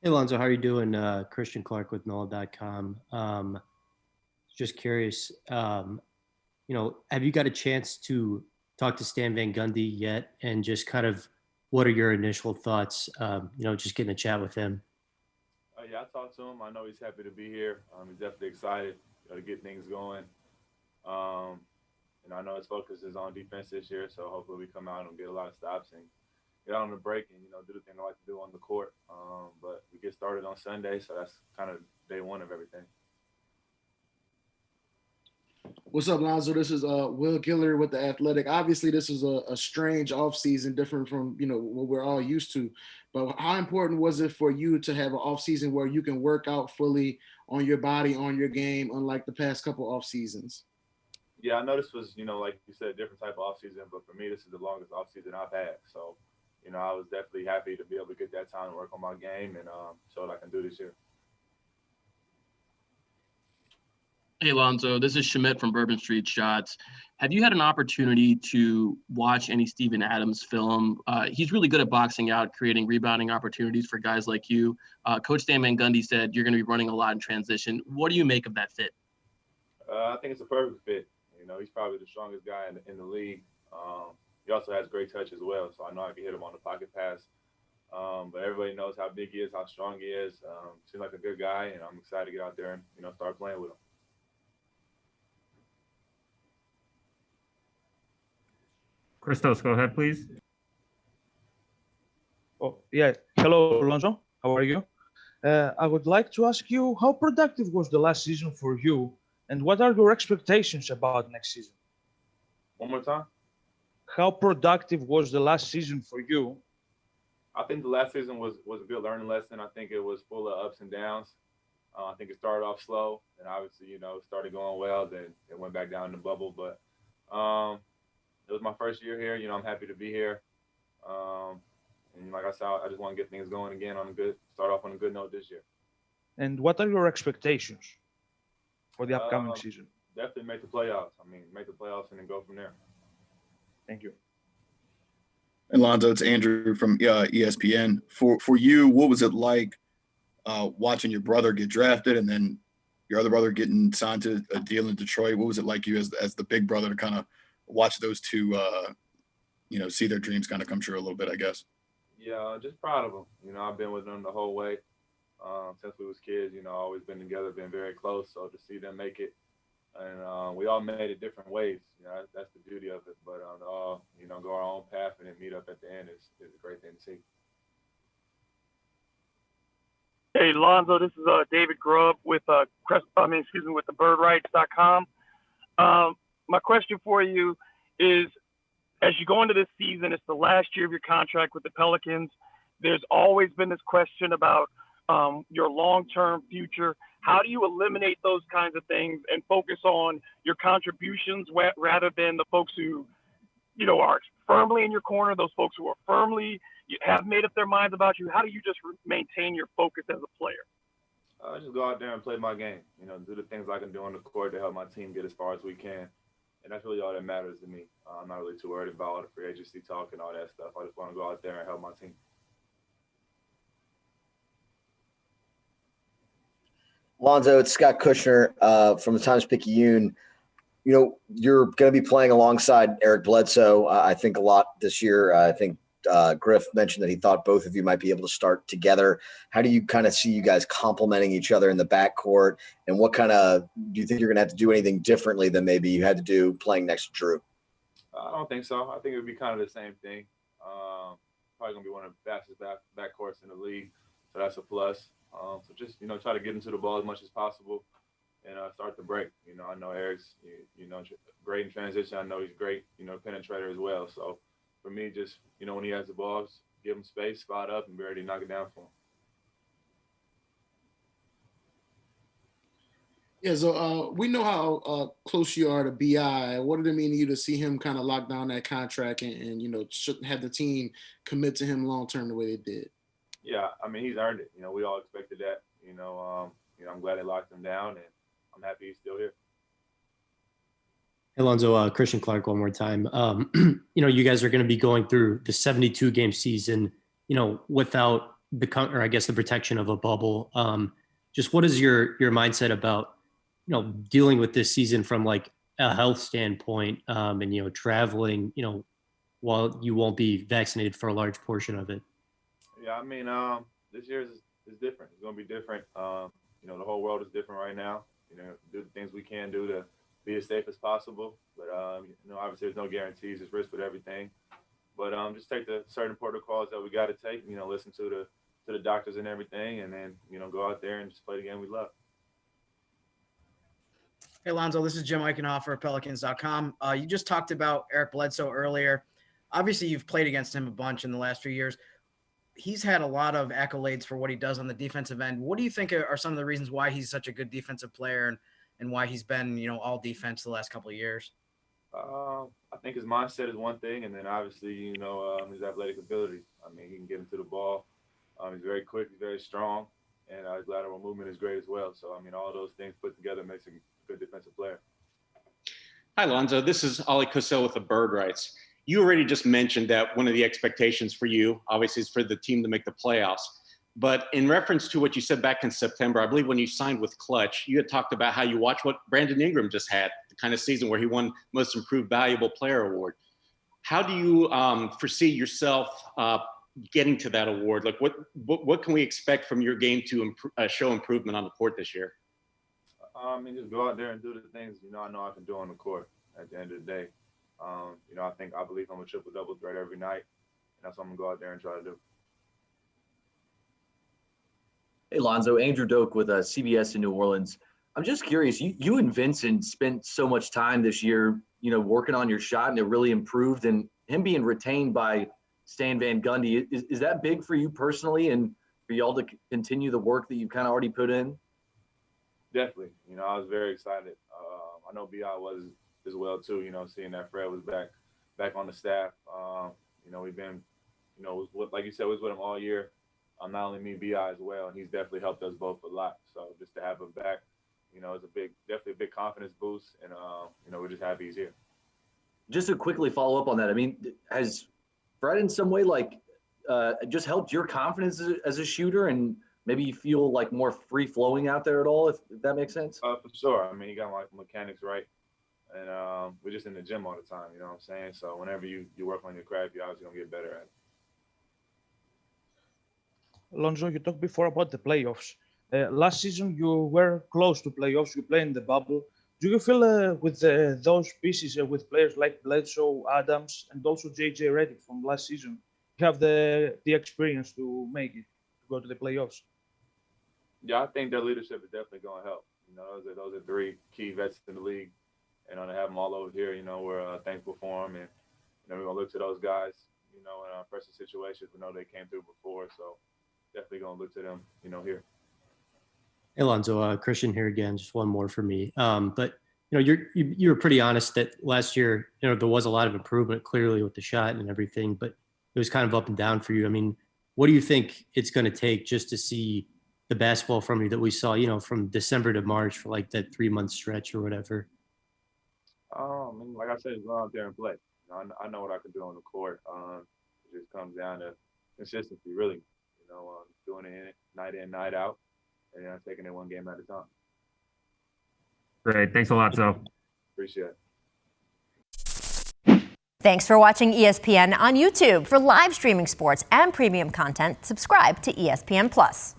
Hey, Lonzo, how are you doing? Christian Clark with NOLA.com. Just curious, have you got a chance to talk to Stan Van Gundy yet? And just kind of what are your initial thoughts, just getting a chat with him? Yeah, I talked to him. I know he's happy to be here. He's definitely excited to get things going. Um, and I know his focus is on defense this year, so hopefully we come out and get a lot of stops and get out on the break and do the thing I like to do on the court. But we get started on Sunday, so that's kind of day one of everything. What's up, Lonzo? This is Will Giller with the Athletic. Obviously, this is a strange offseason, different from what we're all used to. But how important was it for you to have an offseason where you can work out fully on your body, on your game, unlike the past couple off seasons? Yeah, I know this was, like you said, a different type of offseason, but for me, this is the longest offseason I've had. So, I was definitely happy to be able to get that time to work on my game and show what I can do this year. Hey, Lonzo, this is Shamit from Bourbon Street Shots. Have you had an opportunity to watch any Steven Adams film? He's really good at boxing out, creating rebounding opportunities for guys like you. Coach Stan Van Gundy said you're going to be running a lot in transition. What do you make of that fit? I think it's a perfect fit. He's probably the strongest guy in the league. He also has great touch as well, so I know I can hit him on the pocket pass. But everybody knows how big he is, how strong he is. Seems like a good guy, and I'm excited to get out there and start playing with him. Christos, go ahead, please. Oh, yeah. Hello, Lonzo. How are you? I would like to ask you, how productive was the last season for you, and what are your expectations about next season? One more time. How productive was the last season for you? I think the last season was a good learning lesson. I think it was full of ups and downs. I think it started off slow, and obviously, started going well. Then it went back down in the bubble. But it was my first year here. I'm happy to be here. And like I said, I just want to get things going again start off on a good note this year. And what are your expectations for the upcoming season? Definitely make the playoffs. Make the playoffs and then go from there. Thank you. And Lonzo, it's Andrew from ESPN. For you, what was it like watching your brother get drafted and then your other brother getting signed to a deal in Detroit? What was it like you as the big brother to kind of watch those two, see their dreams kind of come true a little bit, I guess? Yeah, just proud of them. I've been with them the whole way since we was kids. Always been together, been very close. So to see them make it, and we all made it different ways. That's the beauty of it. But all, go our own path and then meet up at the end is a great thing to see. Hey, Lonzo, this is David Grubb with with the birdrights.com. My question for you is, as you go into this season, it's the last year of your contract with the Pelicans. There's always been this question about your long-term future. How do you eliminate those kinds of things and focus on your contributions rather than the folks who, are firmly in your corner, those folks who are firmly have made up their minds about you? How do you just maintain your focus as a player? I just go out there and play my game, do the things I can do on the court to help my team get as far as we can. And that's really all that matters to me. I'm not really too worried about all the free agency talk and all that stuff. I just want to go out there and help my team. Lonzo, it's Scott Kushner from the Times-Picayune. You're going to be playing alongside Eric Bledsoe, I think, a lot this year. I think Griff mentioned that he thought both of you might be able to start together. How do you kind of see you guys complementing each other in the backcourt? And what kind of – do you think you're going to have to do anything differently than maybe you had to do playing next to Drew? I don't think so. I think it would be kind of the same thing. Probably going to be one of the fastest backcourts in the league, so that's a plus. So just, try to get into the ball as much as possible and start the break. I know Eric's, great in transition. I know he's great, penetrator as well. So for me, just, when he has the ball, give him space, spot up, and be ready to knock it down for him. Yeah, so we know how close you are to BI. What did it mean to you to see him kind of lock down that contract and have the team commit to him long-term the way they did? Yeah, he's earned it. We all expected that. I'm glad they locked him down, and I'm happy he's still here. Hey, Lonzo, Christian Clark one more time. You guys are going to be going through the 72-game season, without or I guess the protection of a bubble. Just what is your mindset about, dealing with this season from like a health standpoint, and, traveling, while you won't be vaccinated for a large portion of it? Yeah, I mean, this year is different. It's going to be different. The whole world is different right now. Do the things we can do to be as safe as possible. But, obviously there's no guarantees. There's risk with everything. But just take the certain protocols that we got to take, listen to the doctors and everything, and then, go out there and just play the game we love. Hey, Lonzo, this is Jim Eichenhofer, Pelicans.com. You just talked about Eric Bledsoe earlier. Obviously, you've played against him a bunch in the last few years. He's had a lot of accolades for what he does on the defensive end. What do you think are some of the reasons why he's such a good defensive player and why he's been, all defense the last couple of years? I think his mindset is one thing, and then obviously, his athletic ability. I mean, he can get into the ball. He's very quick, he's very strong, and his lateral movement is great as well. So, I mean, all those things put together makes him a good defensive player. Hi, Lonzo. This is Ali Cosell with the Bird Rights. You already just mentioned that one of the expectations for you, obviously, is for the team to make the playoffs. But in reference to what you said back in September, I believe when you signed with Clutch, you had talked about how you watched what Brandon Ingram just had, the kind of season where he won Most Improved Valuable Player award. How do you foresee yourself getting to that award? Like, what can we expect from your game to show improvement on the court this year? I mean, just go out there and do the things, I know I can do on the court at the end of the day. I believe I'm a triple-double threat every night, and that's what I'm going to go out there and try to do. Hey, Lonzo, Andrew Doak with CBS in New Orleans. I'm just curious, you and Vincent spent so much time this year, working on your shot, and it really improved, and him being retained by Stan Van Gundy, is that big for you personally and for y'all to continue the work that you've kind of already put in? Definitely. I was very excited. I know B.I. was as well, too, seeing that Fred was back on the staff. We've been, like you said, we was with him all year. Not only me, B.I. as well, and he's definitely helped us both a lot. So just to have him back, it's definitely a big confidence boost, and, we're just happy he's here. Just to quickly follow up on that, I mean, has Fred in some way, just helped your confidence as a shooter, and maybe you feel like more free-flowing out there at all, if that makes sense? For sure. I mean, he got my mechanics right, and we're just in the gym all the time, you know what I'm saying? So whenever you work on your craft, you're obviously going to get better at it. Lonzo, you talked before about the playoffs. Last season, you were close to playoffs. You played in the bubble. Do you feel with those pieces, with players like Bledsoe, Adams, and also J.J. Redick from last season, you have the experience to make it, to go to the playoffs? Yeah, I think their leadership is definitely going to help. Those are three key vets in the league, and to have them all over here, we're thankful for them, and we're going to look to those guys, in pressure situations. We know they came through before, so definitely going to look to them, here. Hey, Lonzo, Christian here again. Just one more for me. But you were pretty honest that last year, there was a lot of improvement clearly with the shot and everything, but it was kind of up and down for you. I mean, what do you think it's going to take just to see the basketball from you that we saw, from December to March for like that 3-month stretch or whatever? Like I said, just go out there and play. I know what I can do on the court. It just comes down to consistency, really. Doing it night in, night out, and taking it one game at a time. Great. Thanks a lot, Zoe. Appreciate it. Thanks for watching ESPN on YouTube. For live streaming sports and premium content, subscribe to ESPN+.